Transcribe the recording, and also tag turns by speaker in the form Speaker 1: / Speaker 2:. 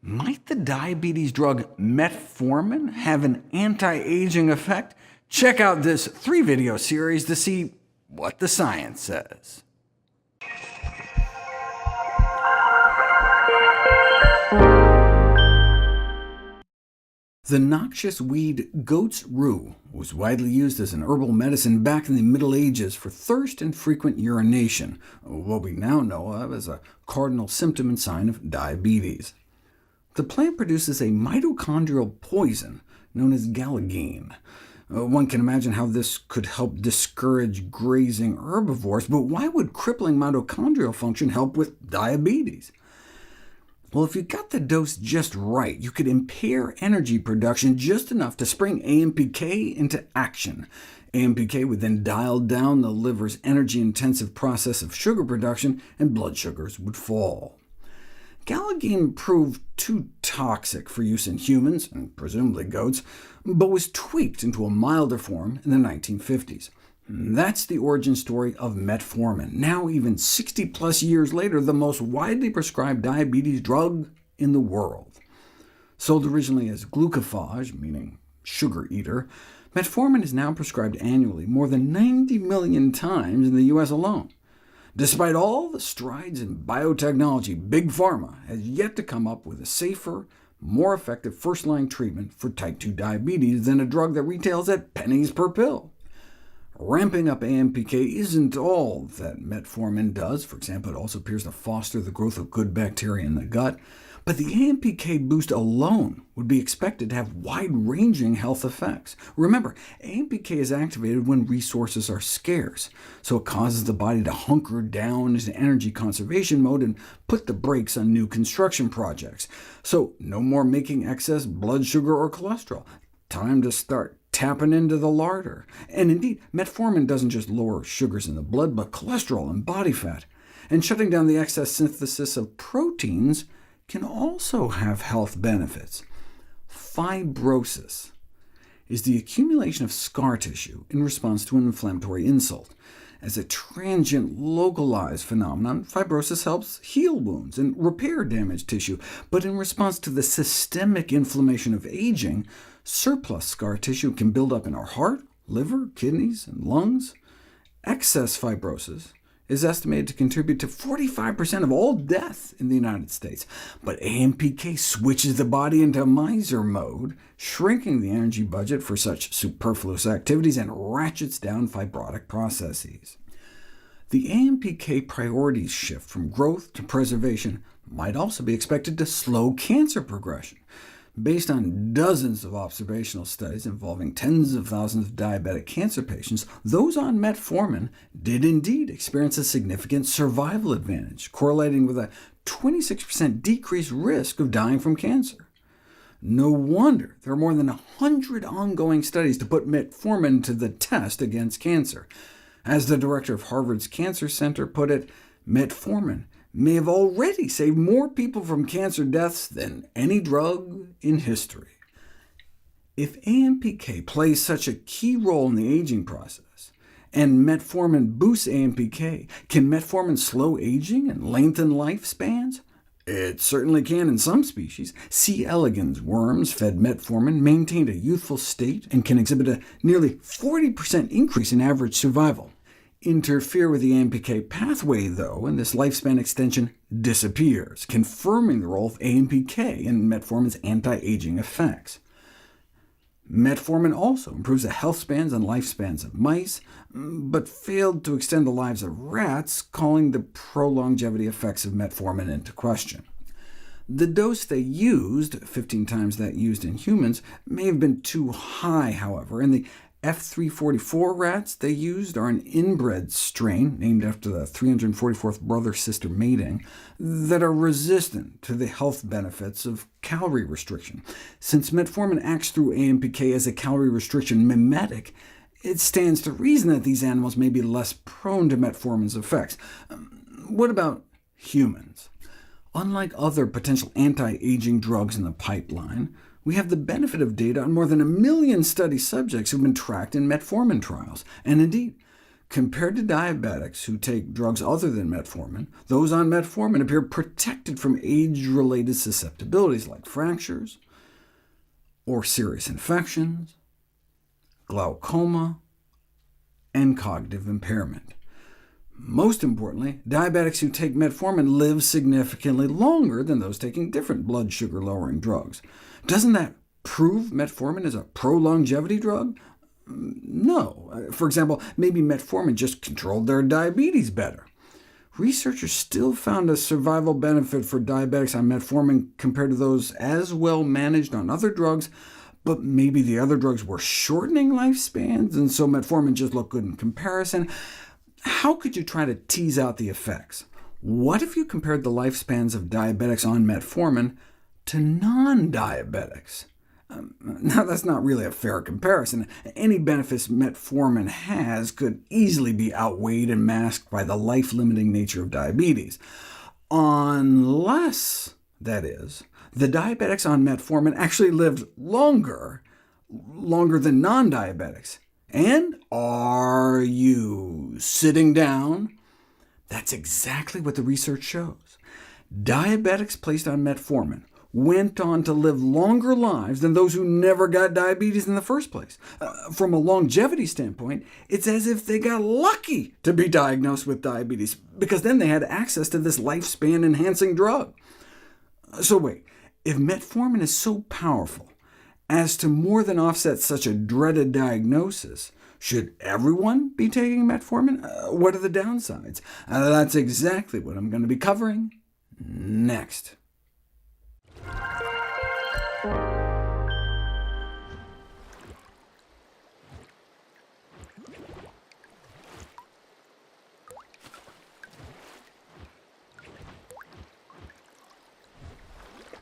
Speaker 1: Might the diabetes drug metformin have an anti-aging effect? Check out this 3-video series to see what the science says. The noxious weed goat's rue was widely used as an herbal medicine back in the Middle Ages for thirst and frequent urination, what we now know of as a cardinal symptom and sign of diabetes. The plant produces a mitochondrial poison known as galagine. One can imagine how this could help discourage grazing herbivores, but why would crippling mitochondrial function help with diabetes? Well, if you got the dose just right, you could impair energy production just enough to spring AMPK into action. AMPK would then dial down the liver's energy-intensive process of sugar production, and blood sugars would fall. Galagine proved too toxic for use in humans, and presumably goats, but was tweaked into a milder form in the 1950s. That's the origin story of metformin, now even 60+ years later, the most widely prescribed diabetes drug in the world. Sold originally as glucophage, meaning sugar eater, metformin is now prescribed annually more than 90 million times in the US alone. Despite all the strides in biotechnology, Big Pharma has yet to come up with a safer, more effective first-line treatment for type 2 diabetes than a drug that retails at pennies per pill. Ramping up AMPK isn't all that metformin does. For example, it also appears to foster the growth of good bacteria in the gut. But the AMPK boost alone would be expected to have wide-ranging health effects. Remember, AMPK is activated when resources are scarce, so it causes the body to hunker down into energy conservation mode and put the brakes on new construction projects. So no more making excess blood sugar or cholesterol. Time to start tapping into the larder. And indeed, metformin doesn't just lower sugars in the blood, but cholesterol and body fat. And shutting down the excess synthesis of proteins can also have health benefits. Fibrosis is the accumulation of scar tissue in response to an inflammatory insult. As a transient, localized phenomenon, fibrosis helps heal wounds and repair damaged tissue. But in response to the systemic inflammation of aging, surplus scar tissue can build up in our heart, liver, kidneys, and lungs. Excess fibrosis is estimated to contribute to 45% of all death in the United States. But AMPK switches the body into miser mode, shrinking the energy budget for such superfluous activities, and ratchets down fibrotic processes. The AMPK priorities shift from growth to preservation might also be expected to slow cancer progression. Based on dozens of observational studies involving tens of thousands of diabetic cancer patients, those on metformin did indeed experience a significant survival advantage, correlating with a 26% decreased risk of dying from cancer. No wonder there are more than 100 ongoing studies to put metformin to the test against cancer. As the director of Harvard's Cancer Center put it, metformin may have already saved more people from cancer deaths than any drug in history. If AMPK plays such a key role in the aging process, and metformin boosts AMPK, can metformin slow aging and lengthen lifespans? It certainly can in some species. C. elegans worms fed metformin maintained a youthful state and can exhibit a nearly 40% increase in average survival. Interfere with the AMPK pathway, though, and this lifespan extension disappears, confirming the role of AMPK in metformin's anti-aging effects. Metformin also improves the health spans and lifespans of mice, but failed to extend the lives of rats, calling the pro-longevity effects of metformin into question. The dose they used, 15 times that used in humans, may have been too high, however, and the F344 rats they used are an inbred strain, named after the 344th brother-sister mating, that are resistant to the health benefits of calorie restriction. Since metformin acts through AMPK as a calorie restriction mimetic, it stands to reason that these animals may be less prone to metformin's effects. What about humans? Unlike other potential anti-aging drugs in the pipeline, we have the benefit of data on more than 1 million study subjects who have been tracked in metformin trials. And indeed, Compared to diabetics who take drugs other than metformin, those on metformin appear protected from age-related susceptibilities like fractures, or serious infections, glaucoma, and cognitive impairment. Most importantly, diabetics who take metformin live significantly longer than those taking different blood sugar-lowering drugs. Doesn't that prove metformin is a pro-longevity drug? No. For example, maybe metformin just controlled their diabetes better. Researchers still found a survival benefit for diabetics on metformin compared to those as well managed on other drugs, but maybe the other drugs were shortening lifespans, and so metformin just looked good in comparison. How could you try to tease out the effects? What if you compared the lifespans of diabetics on metformin to non-diabetics? Now, that's not really a fair comparison. Any benefits metformin has could easily be outweighed and masked by the life-limiting nature of diabetes. Unless, that is, the diabetics on metformin actually lived longer than non-diabetics. And are you sitting down? That's exactly what the research shows. Diabetics placed on metformin went on to live longer lives than those who never got diabetes in the first place. From a longevity standpoint, it's as if they got lucky to be diagnosed with diabetes, because then they had access to this lifespan-enhancing drug. So wait, if metformin is so powerful as to more than offset such a dreaded diagnosis, should everyone be taking metformin? What are the downsides? That's exactly what I'm going to be covering next.